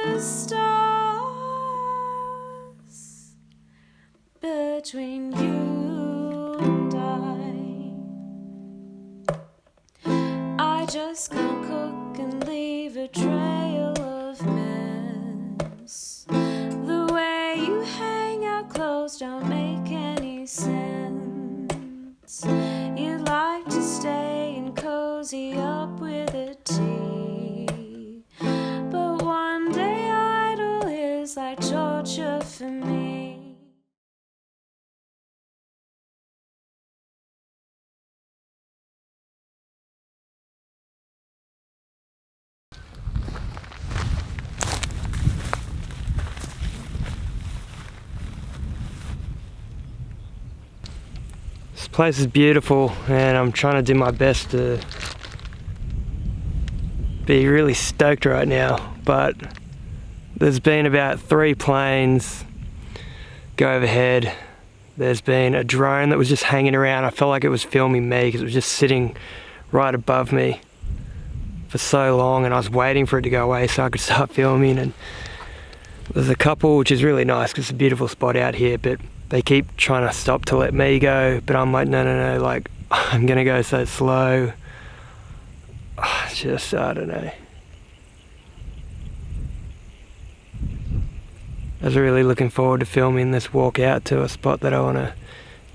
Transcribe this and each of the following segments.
the stars between you and I just can't cook and leave a trail of mess. The way you hang out clothes don't make any sense. You'd like to stay and cozy up with a tea, but one day idle is like torture for me. This place is beautiful and I'm trying to do my best to be really stoked right now, but there's been about 3 planes go overhead. There's been a drone that was just hanging around. I felt like it was filming me because it was just sitting right above me for so long, and I was waiting for it to go away so I could start filming. And there's a couple, which is really nice because it's a beautiful spot out here, but they keep trying to stop to let me go, but I'm like, no, like, I'm gonna go so slow. Just, I don't know. I was really looking forward to filming this walk out to a spot that I want to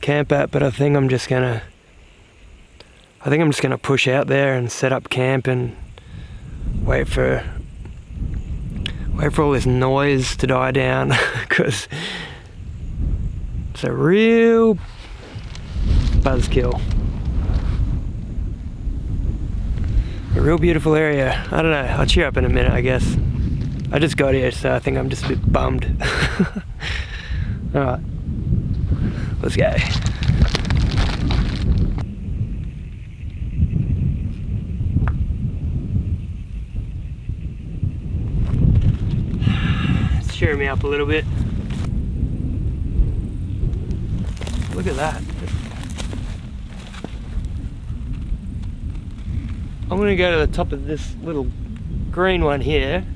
camp at, but I think I'm just gonna push out there and set up camp and wait for all this noise to die down, because it's a real buzzkill. A real beautiful area. I don't know, I'll cheer up in a minute, I guess. I just got here, so I think I'm just a bit bummed. Alright, let's go. It's cheering me up a little bit. Look at that. I'm gonna go to the top of this little green one here.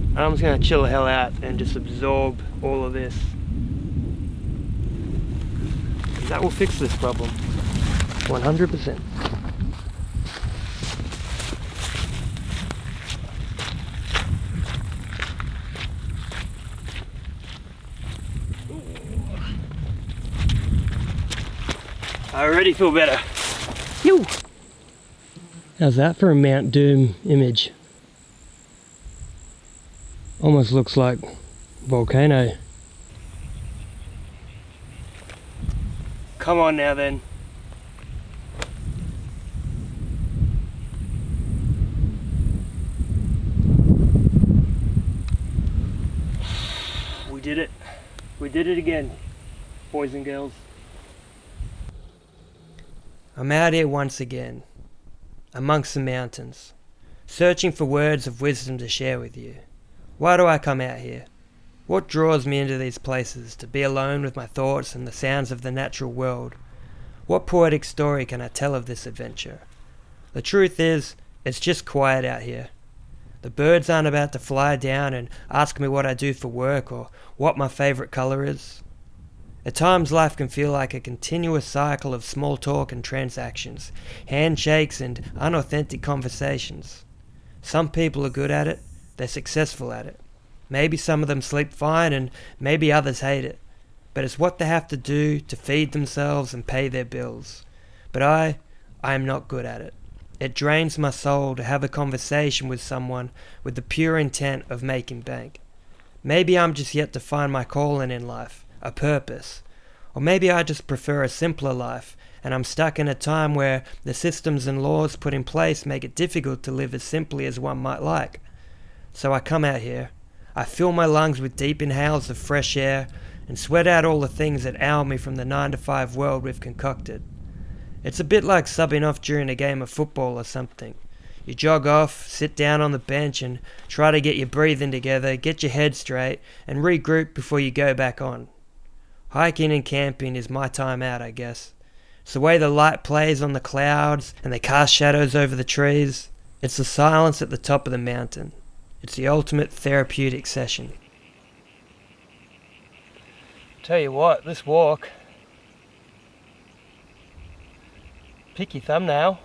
And I'm just gonna chill the hell out and just absorb all of this. That will fix this problem. 100%. I already feel better. Phew. How's that for a Mount Doom image? Almost looks like volcano. Come on now then. We did it. We did it again, boys and girls. I'm out here once again, amongst the mountains, searching for words of wisdom to share with you. Why do I come out here? What draws me into these places to be alone with my thoughts and the sounds of the natural world? What poetic story can I tell of this adventure? The truth is, it's just quiet out here. The birds aren't about to fly down and ask me what I do for work or what my favourite colour is. At times life can feel like a continuous cycle of small talk and transactions, handshakes and unauthentic conversations. Some people are good at it, they're successful at it. Maybe some of them sleep fine and maybe others hate it. But it's what they have to do to feed themselves and pay their bills. But I am not good at it. It drains my soul to have a conversation with someone with the pure intent of making bank. Maybe I'm just yet to find my calling in life, a purpose. Or maybe I just prefer a simpler life and I'm stuck in a time where the systems and laws put in place make it difficult to live as simply as one might like. So I come out here, I fill my lungs with deep inhales of fresh air and sweat out all the things that ail me from the 9-to-5 world we've concocted. It's a bit like subbing off during a game of football or something. You jog off, sit down on the bench and try to get your breathing together, get your head straight and regroup before you go back on. Hiking and camping is my time out, I guess. It's the way the light plays on the clouds and they cast shadows over the trees. It's the silence at the top of the mountain. It's the ultimate therapeutic session. Tell you what, this walk, pick your thumbnail.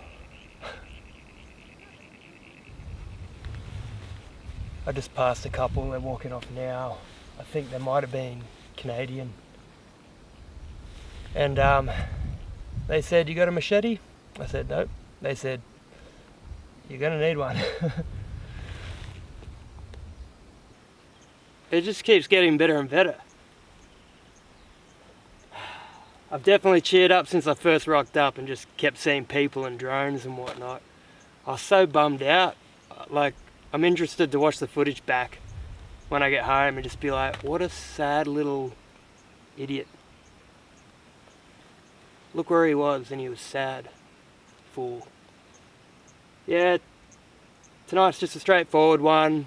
I just passed a couple, they're walking off now. I think they might have been Canadian. And they said, "You got a machete?" I said, "Nope." They said, "You're gonna need one." It just keeps getting better and better. I've definitely cheered up since I first rocked up and just kept seeing people and drones and whatnot. I was so bummed out. Like, I'm interested to watch the footage back when I get home and just be like, what a sad little idiot. Look where he was, and he was sad. Fool. Yeah, tonight's just a straightforward one.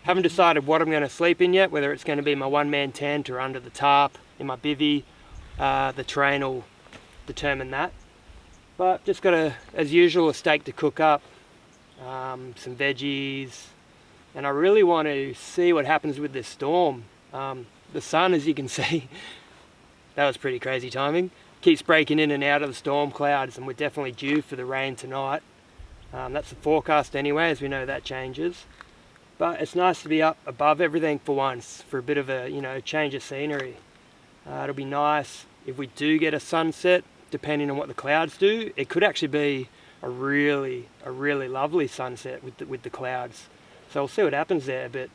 Haven't decided what I'm going to sleep in yet, whether it's going to be my one-man tent or under the tarp in my bivvy. The terrain will determine that. But just got, as usual, a steak to cook up, some veggies, and I really want to see what happens with this storm. The sun, as you can see, that was pretty crazy timing, keeps breaking in and out of the storm clouds, and we're definitely due for the rain tonight. That's the forecast anyway, as we know that changes. But it's nice to be up above everything for once, for a bit of a, change of scenery. It'll be nice if we do get a sunset, depending on what the clouds do. It could actually be a really lovely sunset with the clouds. So we'll see what happens there, but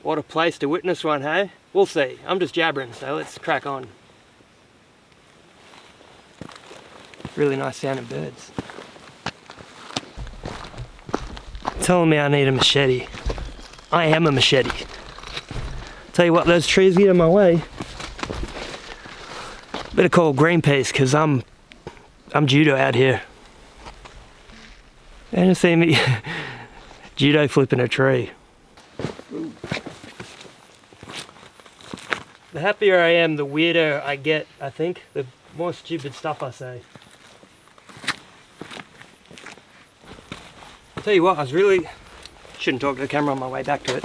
what a place to witness one, hey? We'll see. I'm just jabbering, so let's crack on. Really nice sounding birds. Telling me I need a machete. I am a machete. Tell you what, those trees get in my way. Better call Greenpeace, because I'm judo out here. And you see me judo flipping a tree. The happier I am, the weirder I get, I think. The more stupid stuff I say. I'll tell you what, shouldn't talk to the camera on my way back to it.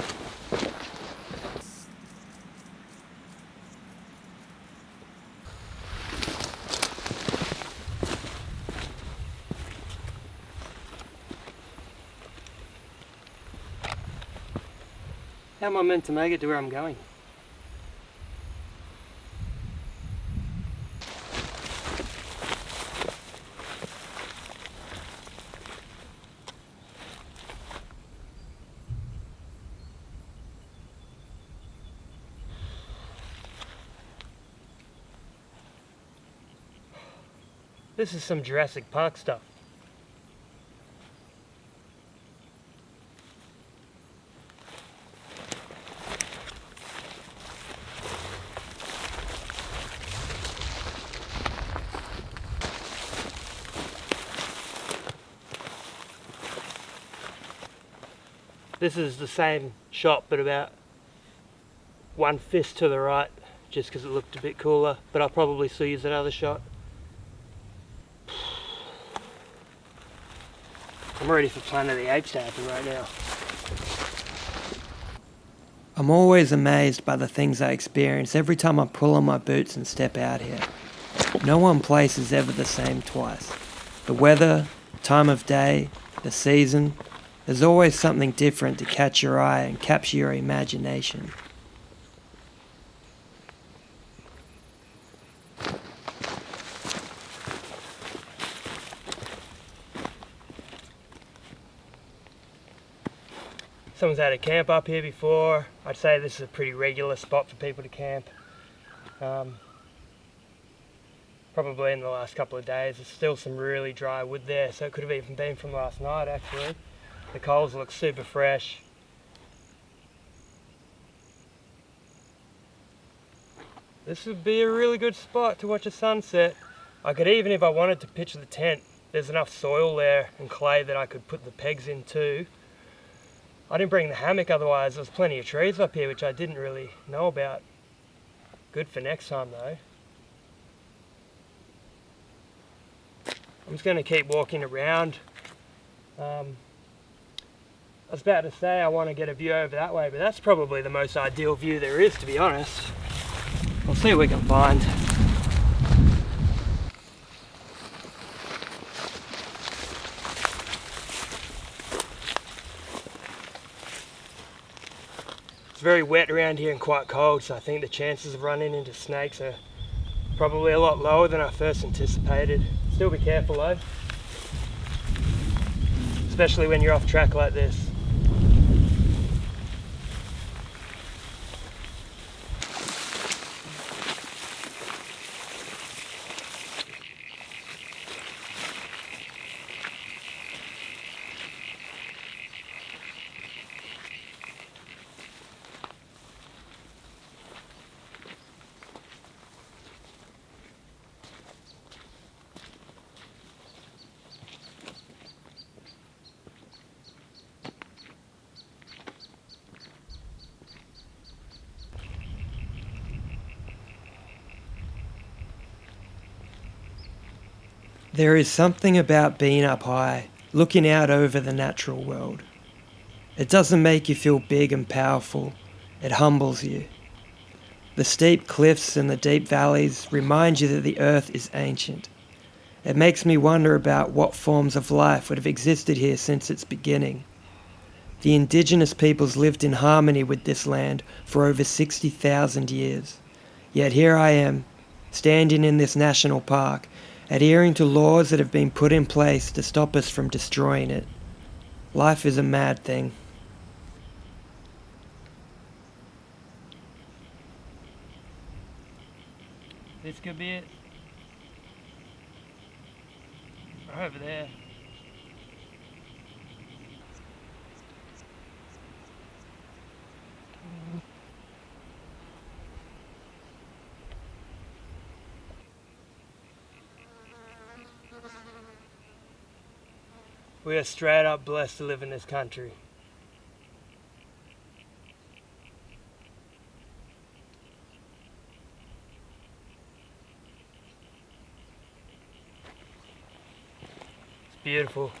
How am I meant to make it to where I'm going? This is some Jurassic Park stuff. This is the same shot, but about one fist to the right, just because it looked a bit cooler, but I'll probably still use that other shot. I'm ready for Planet of the Apes to happen right now. I'm always amazed by the things I experience every time I pull on my boots and step out here. No one place is ever the same twice. The weather, time of day, the season, there's always something different to catch your eye and capture your imagination. Someone's had a camp up here before. I'd say this is a pretty regular spot for people to camp. Probably in the last couple of days. There's still some really dry wood there, so it could have even been from last night actually. The coals look super fresh. This would be a really good spot to watch a sunset. I could even, if I wanted to pitch the tent, there's enough soil there and clay that I could put the pegs in too. I didn't bring the hammock, otherwise there's plenty of trees up here which I didn't really know about. Good for next time though. I'm just going to keep walking around. was about to say I want to get a view over that way, but that's probably the most ideal view there is, to be honest. We'll see what we can find. It's very wet around here and quite cold, so I think the chances of running into snakes are probably a lot lower than I first anticipated. Still be careful though, especially when you're off track like this. There is something about being up high, looking out over the natural world. It doesn't make you feel big and powerful, it humbles you. The steep cliffs and the deep valleys remind you that the earth is ancient. It makes me wonder about what forms of life would have existed here since its beginning. The indigenous peoples lived in harmony with this land for over 60,000 years. Yet here I am, standing in this national park, adhering to laws that have been put in place to stop us from destroying it. Life is a mad thing. This could be it. Right over there. We are straight up blessed to live in this country. It's beautiful.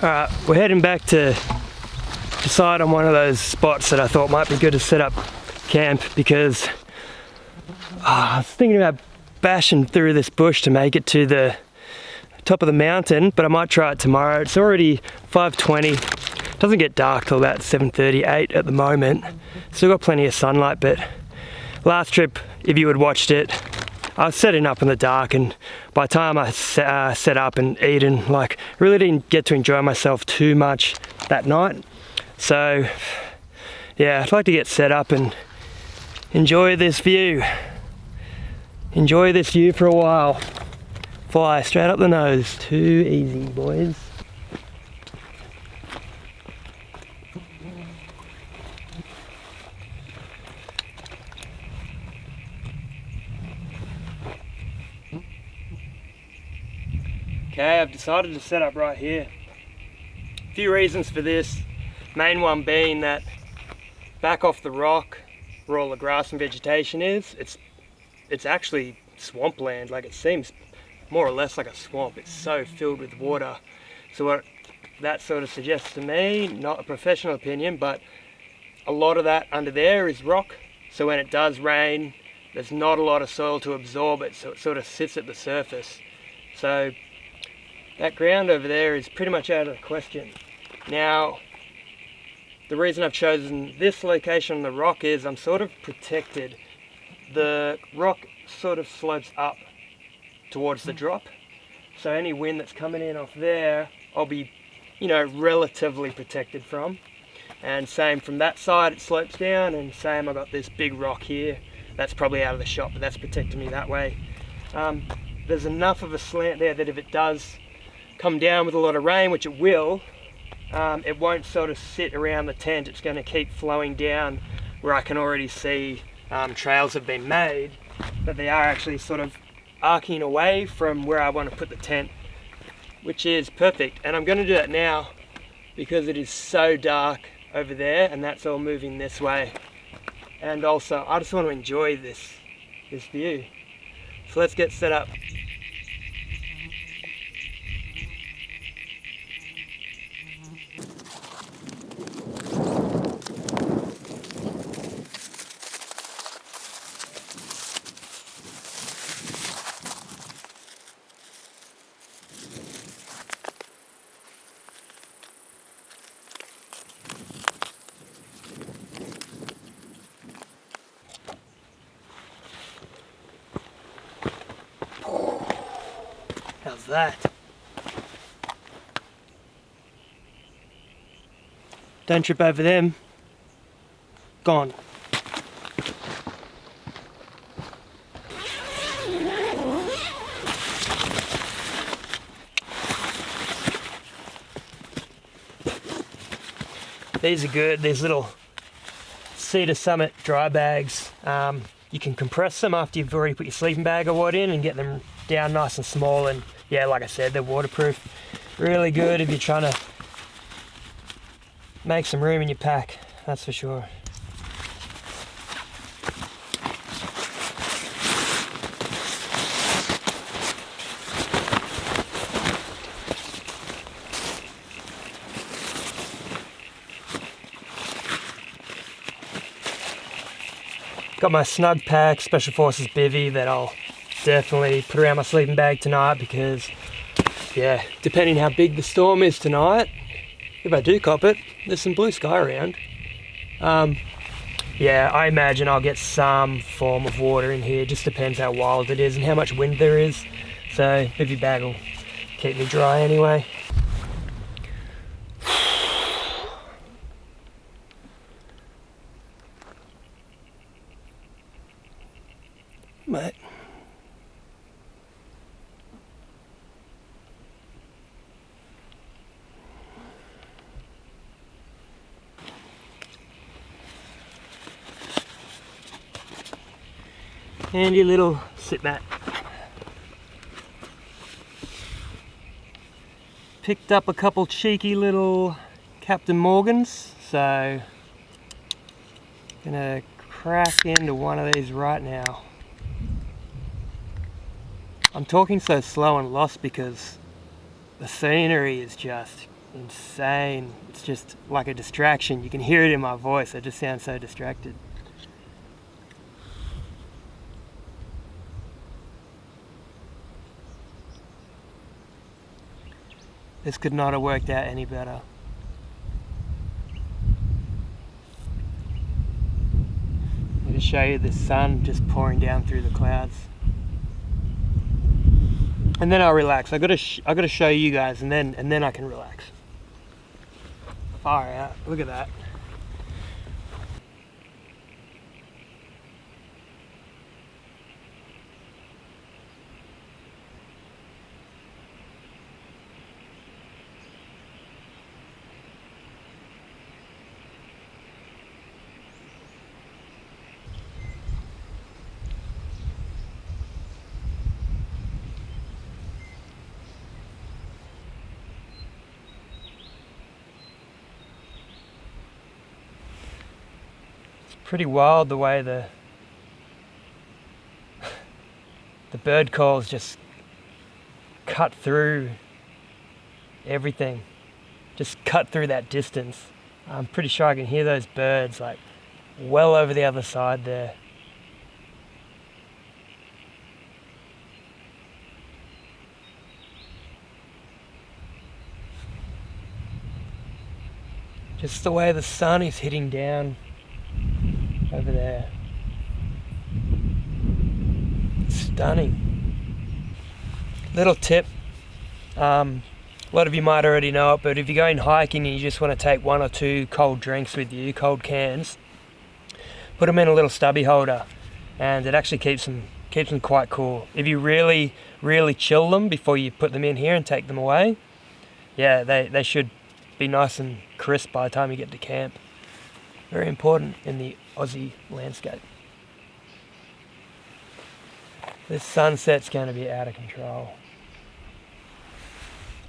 Alright, we're heading back to decide on one of those spots that I thought might be good to set up camp, because I was thinking about bashing through this bush to make it to the top of the mountain, but I might try it tomorrow. It's already 5:20. It doesn't get dark till about 7:38 at the moment. Still got plenty of sunlight, but last trip, if you had watched it, I was setting up in the dark, and by the time I set up and eaten, like, really didn't get to enjoy myself too much that night. So yeah, I'd like to get set up and enjoy this view. Enjoy this view for a while. Fly straight up the nose. Too easy, boys. Okay, I've decided to set up right here. A few reasons for this. Main one being that back off the rock where all the grass and vegetation is, it's actually swampland. Like, it seems more or less like a swamp. It's so filled with water. So what that sort of suggests to me, not a professional opinion, but a lot of that under there is rock. So when it does rain, there's not a lot of soil to absorb it, so it sort of sits at the surface. So that ground over there is pretty much out of the question. Now, the reason I've chosen this location on the rock is I'm sort of protected. The rock sort of slopes up towards the drop, so any wind that's coming in off there, I'll be, relatively protected from. And same from that side, it slopes down, and same, I've got this big rock here. That's probably out of the shot, but that's protecting me that way. There's enough of a slant there that if it does come down with a lot of rain, which it will, it won't sort of sit around the tent. It's going to keep flowing down where I can already see trails have been made, but they are actually sort of arcing away from where I want to put the tent, which is perfect. And I'm going to do that now because it is so dark over there, and that's all moving this way. and also I just want to enjoy this view. So let's get set up. How's that? Don't trip over them. Gone. These are good, these little Cedar Summit dry bags. You can compress them after you've already put your sleeping bag or what in and get them down nice and small, and yeah, like I said, they're waterproof. Really good if you're trying to make some room in your pack, that's for sure. Got my snug pack, Special Forces bivvy that I'll definitely put around my sleeping bag tonight because, yeah, depending how big the storm is tonight, if I do cop it, there's some blue sky around. Yeah, I imagine I'll get some form of water in here, just depends how wild it is and how much wind there is. So bivvy bag will keep me dry anyway. Mate. Handy little sit mat. Picked up a couple cheeky little Captain Morgans, so gonna crack into one of these right now. I'm talking so slow and lost because the scenery is just insane. It's just like a distraction. You can hear it in my voice. I just sound so distracted. This could not have worked out any better. I'm going to show you the sun just pouring down through the clouds. And then I'll relax. I got to show you guys, and then I can relax. Far out. Look at that. Pretty wild the way the bird calls just cut through everything, just cut through that distance. I'm pretty sure I can hear those birds like well over the other side there. Just the way the sun is hitting down over there. Stunning. Little tip, a lot of you might already know it, but if you're going hiking and you just want to take 1 or 2 cold drinks with you, cold cans, put them in a little stubby holder, and it actually keeps them quite cool. If you really chill them before you put them in here and take them away, yeah, they should be nice and crisp by the time you get to camp. Very important in the Aussie landscape. This sunset's going to be out of control.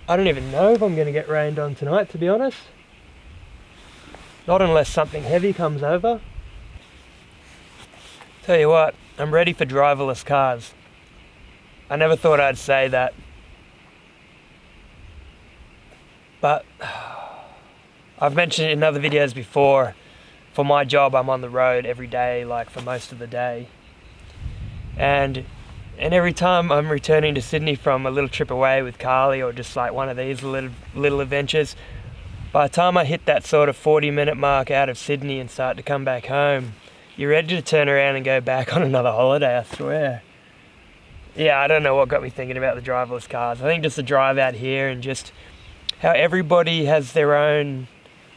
I don't even know if I'm going to get rained on tonight, to be honest. Not unless something heavy comes over. Tell you what, I'm ready for driverless cars. I never thought I'd say that. But I've mentioned in other videos before, for my job I'm on the road every day, like for most of the day. And every time I'm returning to Sydney from a little trip away with Carly, or just like one of these little adventures, by the time I hit that sort of 40-minute mark out of Sydney and start to come back home, you're ready to turn around and go back on another holiday, I swear. Yeah, I don't know what got me thinking about the driverless cars. I think just the drive out here and just how everybody has their own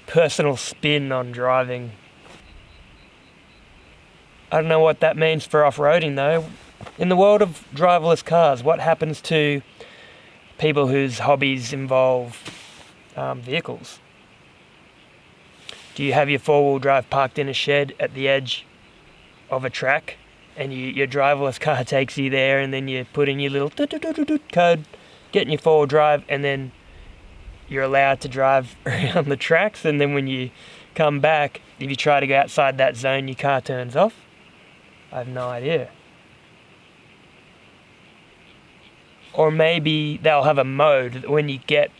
personal spin on driving. I don't know what that means for off-roading though. In the world of driverless cars, what happens to people whose hobbies involve vehicles? Do you have your four-wheel drive parked in a shed at the edge of a track, and your driverless car takes you there, and then you put in your little code, get in your four-wheel drive, and then you're allowed to drive around the tracks, and then when you come back, if you try to go outside that zone, your car turns off? I have no idea. Or maybe they'll have a mode that when you get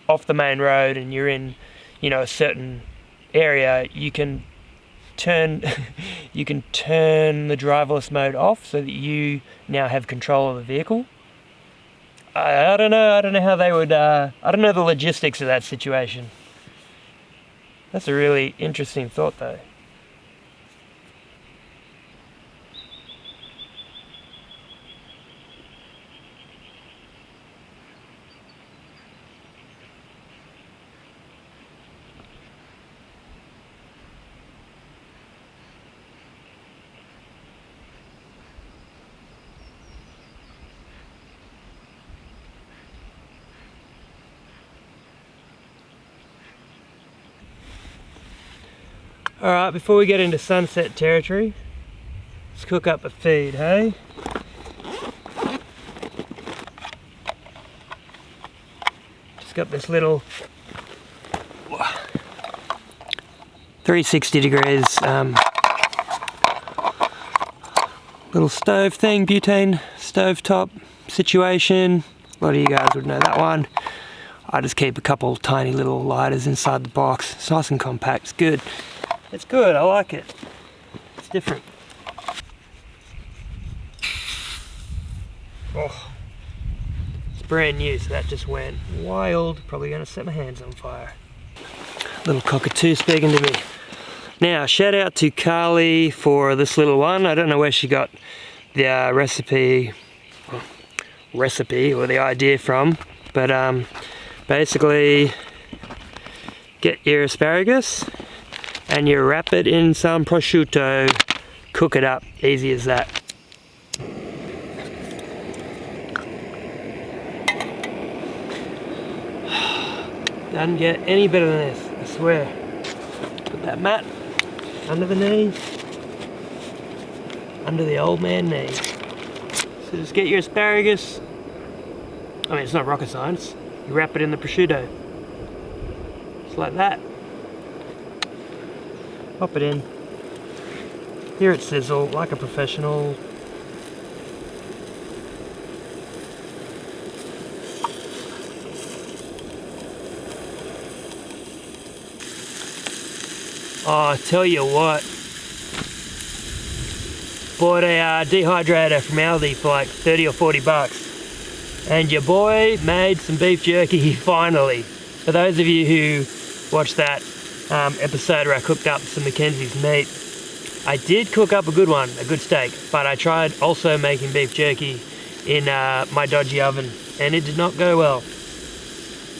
off the main road and you're in, a certain area, you can turn the driverless mode off so that you now have control of the vehicle. I don't know how they would, I don't know the logistics of that situation. That's a really interesting thought though. Alright, before we get into sunset territory, let's cook up a feed, hey? Just got this little 360 degrees little stove thing, butane stove top situation. A lot of you guys would know that one. I just keep a couple tiny little lighters inside the box. It's nice and compact, it's good. It's good, I like it. It's different. Oh, it's brand new, so that just went wild. Probably gonna set my hands on fire. Little cockatoo speaking to me. Now, shout out to Carly for this little one. I don't know where she got the recipe or the idea from, but basically get your asparagus and you wrap it in some prosciutto, cook it up, easy as that. Doesn't get any better than this, I swear. Put that mat under the knee, under the old man knee. So just get your asparagus, I mean it's not rocket science, you wrap it in the prosciutto. Just like that. Pop it in. Hear it sizzle like a professional. Oh, I tell you what. Bought a dehydrator from Aldi for like 30 or 40 bucks. And your boy made some beef jerky finally. For those of you who watched that episode where I cooked up some Mackenzie's meat, I did cook up a good one, a good steak, but I tried also making beef jerky in my dodgy oven, and it did not go well.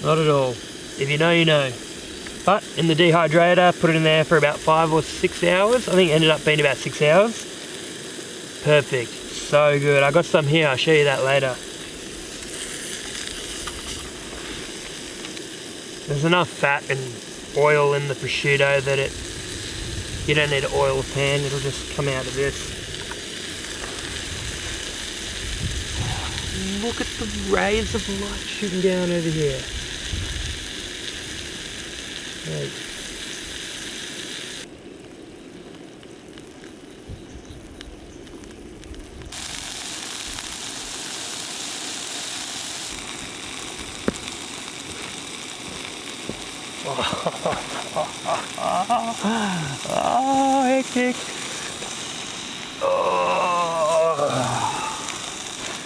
Not at all. If you know, you know. But in the dehydrator, put it in there for about 5 or 6 hours. I think it ended up being about 6 hours. Perfect. So good. I got some here, I'll show you that later. There's enough fat and oil in the prosciutto that you don't need to oil a pan, it'll just come out of this. Look at the rays of light shooting down over here. Right. Oh, hectic. Oh.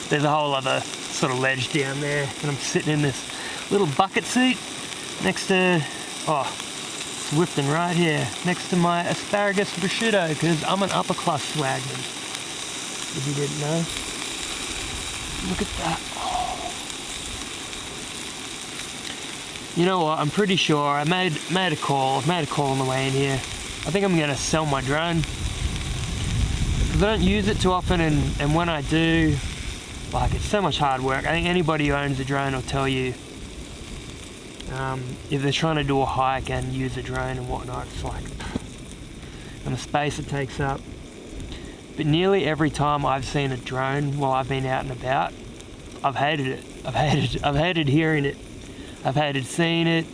There's a whole other sort of ledge down there, and I'm sitting in this little bucket seat next to, it's whipping right here, next to my asparagus prosciutto, because I'm an upper class swagman. If you didn't know. Look at that. You know what, I'm pretty sure I made a call on the way in here. I think I'm gonna sell my drone. Because I don't use it too often, and when I do, like, it's so much hard work. I think anybody who owns a drone will tell you, if they're trying to do a hike and use a drone and whatnot, it's like, and the space it takes up. But nearly every time I've seen a drone while I've been out and about, I've hated it. I've hated hearing it. I've hated seeing it.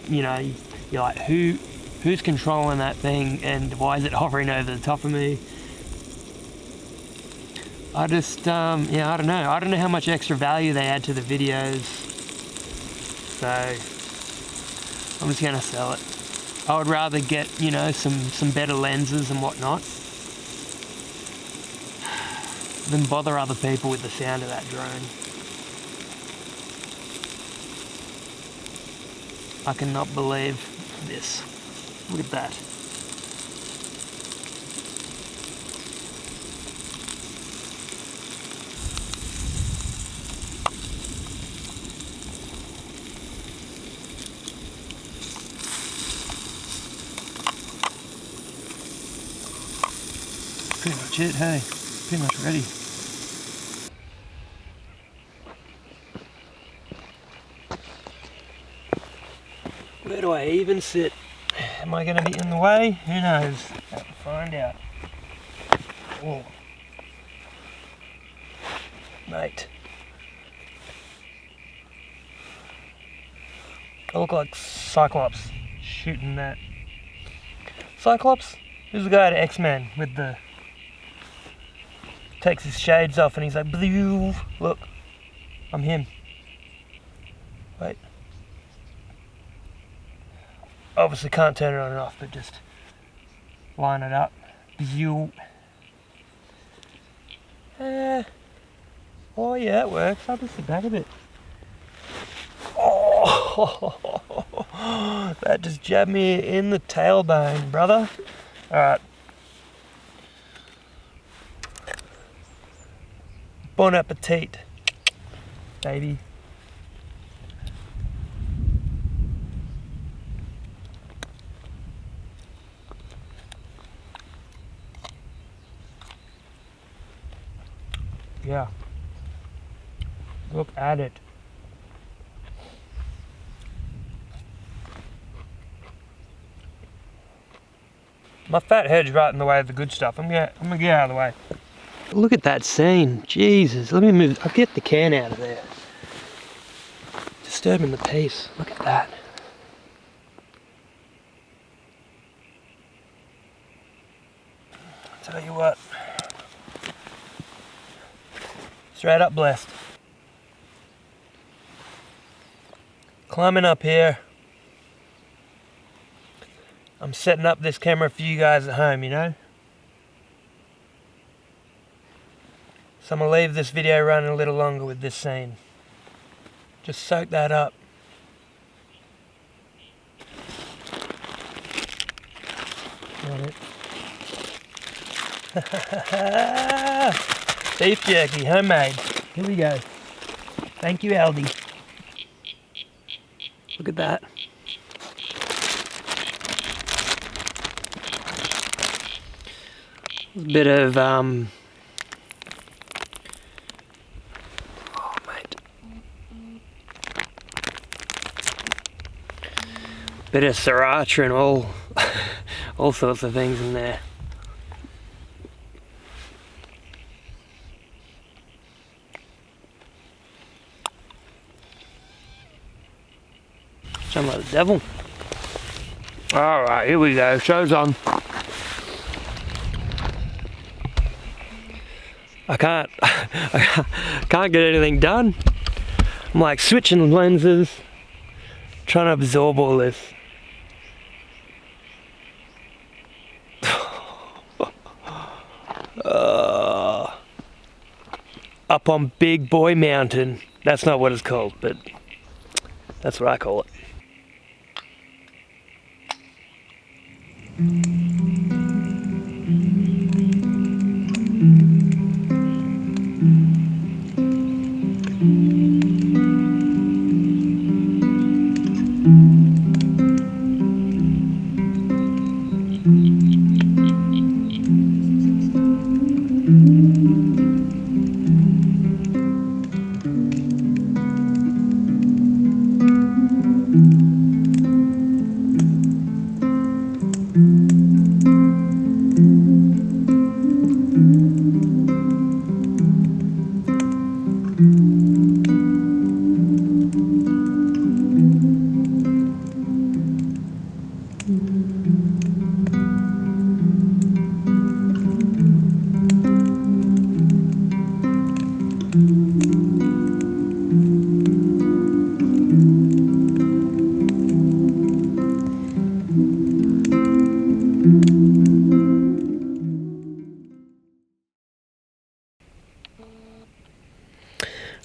You're like, who's controlling that thing, and why is it hovering over the top of me? I just, I don't know. I don't know how much extra value they add to the videos. So, I'm just gonna sell it. I would rather get, some better lenses and whatnot than bother other people with the sound of that drone. I cannot believe this. Look at that. Pretty much it, hey? Pretty much ready. Where do I even sit? Am I going to be in the way? Who knows? Have to find out. Oh. Mate. I look like Cyclops shooting that. Cyclops? Who's the guy at X-Men with the... takes his shades off and he's like, blue. Look, I'm him. Wait. Obviously can't turn it on and off, but just line it up. Blue. Oh yeah, that works. I'll just sit back a bit. Oh, that just jabbed me in the tailbone, brother. Alright. Bon appetit, baby. Yeah. Look at it. My fat head's right in the way of the good stuff. I'm gonna get out of the way. Look at that scene. Jesus, let me move. I'll get the can out of there. Disturbing the peace. Look at that. I'll tell you what. Straight up blessed. Climbing up here. I'm setting up this camera for you guys at home, you know? So I'm going to leave this video running a little longer with this scene. Just soak that up. Got it. Beef jerky, homemade. Here we go. Thank you, Aldi. Look at that. A bit of bit of sriracha and all sorts of things in there. Sound like the devil. Alright, here we go. Show's on. I can't get anything done. I'm like switching lenses, trying to absorb all this. Up on Big Boy Mountain. That's not what it's called, but that's what I call it.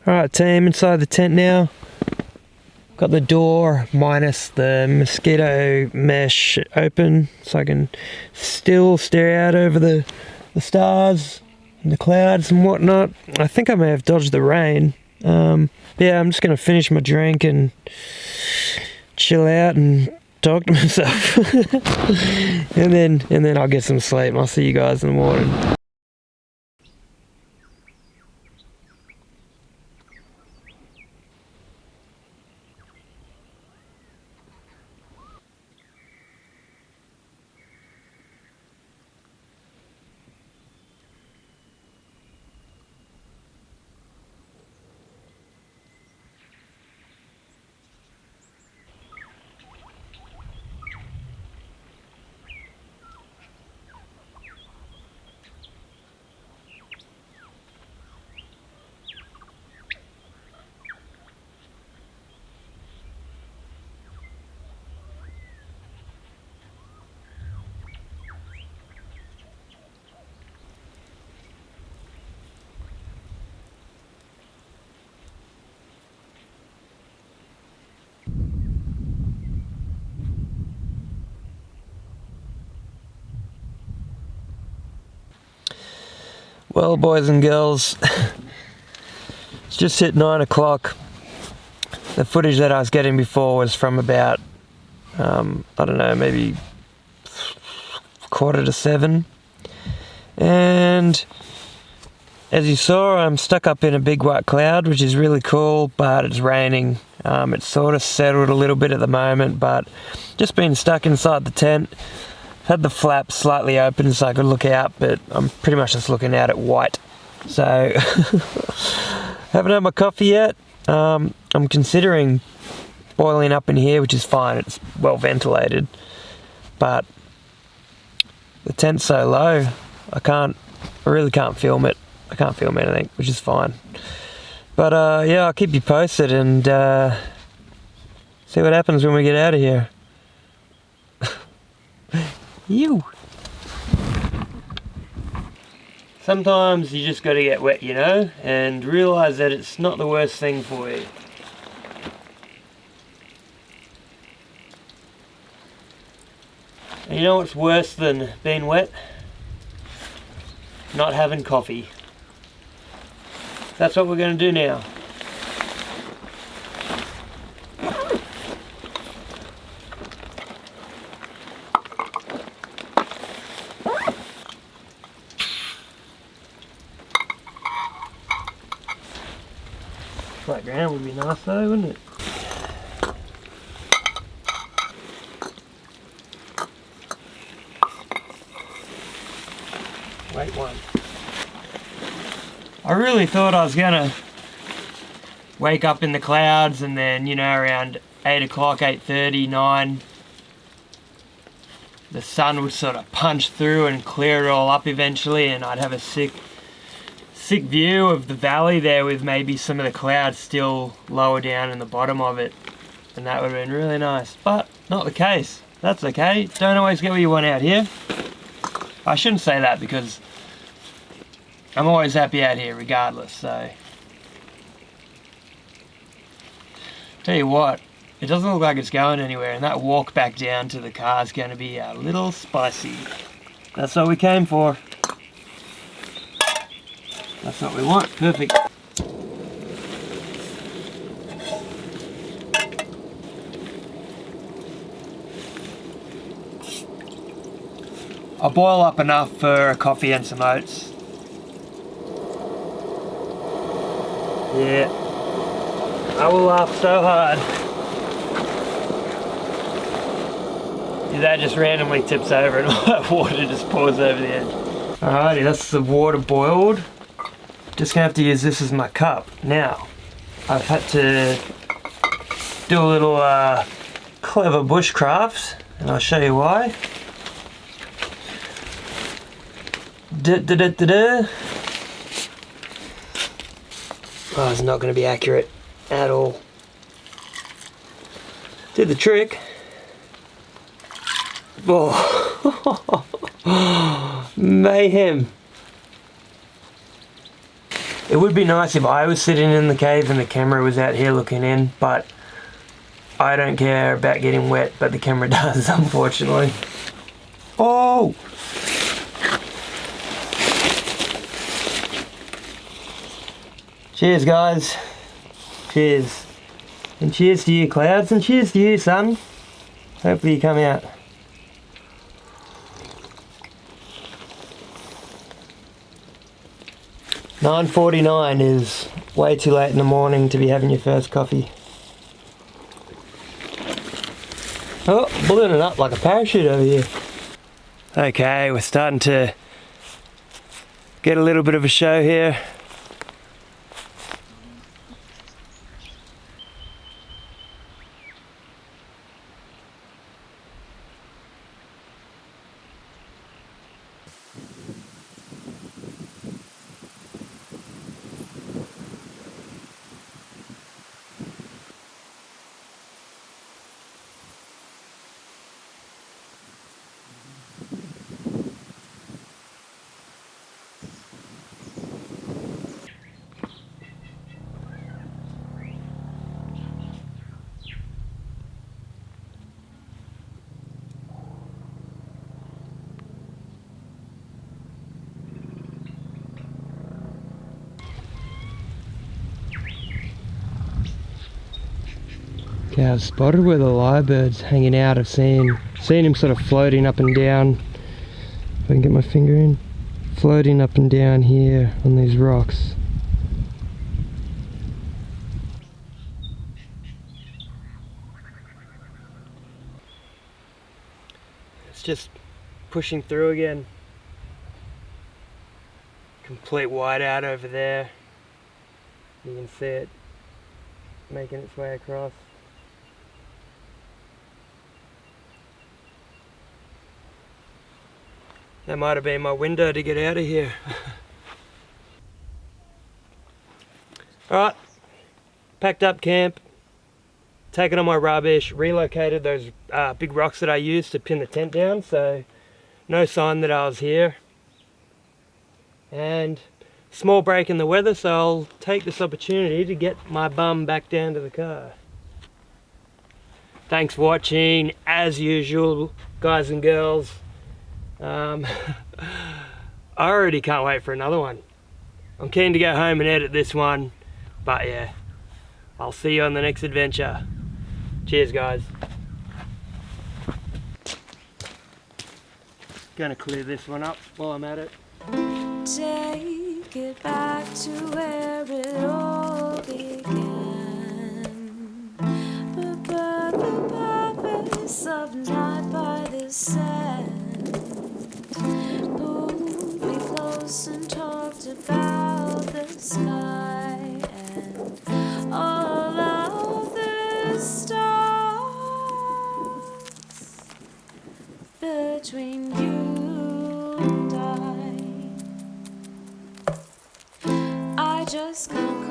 Alright team, inside the tent now. Got the door minus the mosquito mesh open so I can still stare out over the stars and the clouds and whatnot. I think I may have dodged the rain. Yeah, I'm just going to finish my drink and chill out and talk to myself. and then I'll get some sleep. I'll see you guys in the morning. Well, boys and girls, it's just hit 9 o'clock. The footage that I was getting before was from about, I don't know, maybe 6:45. And as you saw, I'm stuck up in a big white cloud, which is really cool, but it's raining. It's sort of settled a little bit at the moment, but just been stuck inside the tent. Had the flaps slightly open so I could look out, but I'm pretty much just looking out at white. So, haven't had my coffee yet. I'm considering boiling up in here, which is fine. It's well ventilated, but the tent's so low, I really can't film it. I can't film anything, which is fine. But yeah, I'll keep you posted and see what happens when we get out of here. You. Sometimes you just got to get wet, you know, and realise that it's not the worst thing for you. And you know what's worse than being wet? Not having coffee. That's what we're going to do now. Flat ground would be nice though, wouldn't it? Wait one. I really thought I was gonna wake up in the clouds and then, you know, around 8 o'clock, 8:30, 9, the sun would sort of punch through and clear it all up eventually, and I'd have a sick view of the valley there with maybe some of the clouds still lower down in the bottom of it, and that would have been really nice, but not the case. That's okay, don't always get what you want out here. I shouldn't say that because I'm always happy out here regardless, so. Tell you what, it doesn't look like it's going anywhere, and that walk back down to the car is going to be a little spicy. That's what we came for. That's what we want. Perfect. I'll boil up enough for a coffee and some oats. Yeah. I will laugh so hard. Yeah, that just randomly tips over and all that water just pours over the edge. Alrighty, that's the water boiled. Just gonna have to use this as my cup. Now, I've had to do a little clever bushcraft, and I'll show you why. Oh, it's not going to be accurate at all. Did the trick. Oh, mayhem. It would be nice if I was sitting in the cave and the camera was out here looking in, but I don't care about getting wet, but the camera does, unfortunately. Oh! Cheers, guys. Cheers. And cheers to you, clouds, and cheers to you, sun. Hopefully you come out. $9:49 is way too late in the morning to be having your first coffee. Oh, ballooning up like a parachute over here. Okay, we're starting to get a little bit of a show here. Okay, I've spotted where the lyrebird's hanging out. I've seen him sort of floating up and down. If I can get my finger in. Floating up and down here on these rocks. It's just pushing through again. Complete whiteout over there. You can see it making its way across. That might have been my window to get out of here. Alright, packed up camp, taken all my rubbish, relocated those big rocks that I used to pin the tent down, so no sign that I was here. And small break in the weather, so I'll take this opportunity to get my bum back down to the car. Thanks for watching, as usual, guys and girls. I already can't wait for another one. I'm keen to go home and edit this one, but yeah, I'll see you on the next adventure. Cheers, guys. Gonna clear this one up while I'm at it. Take it back to where it all began. The purpose of night by the sand. Pulled me close and talked about the sky and all of the stars between you and I just can't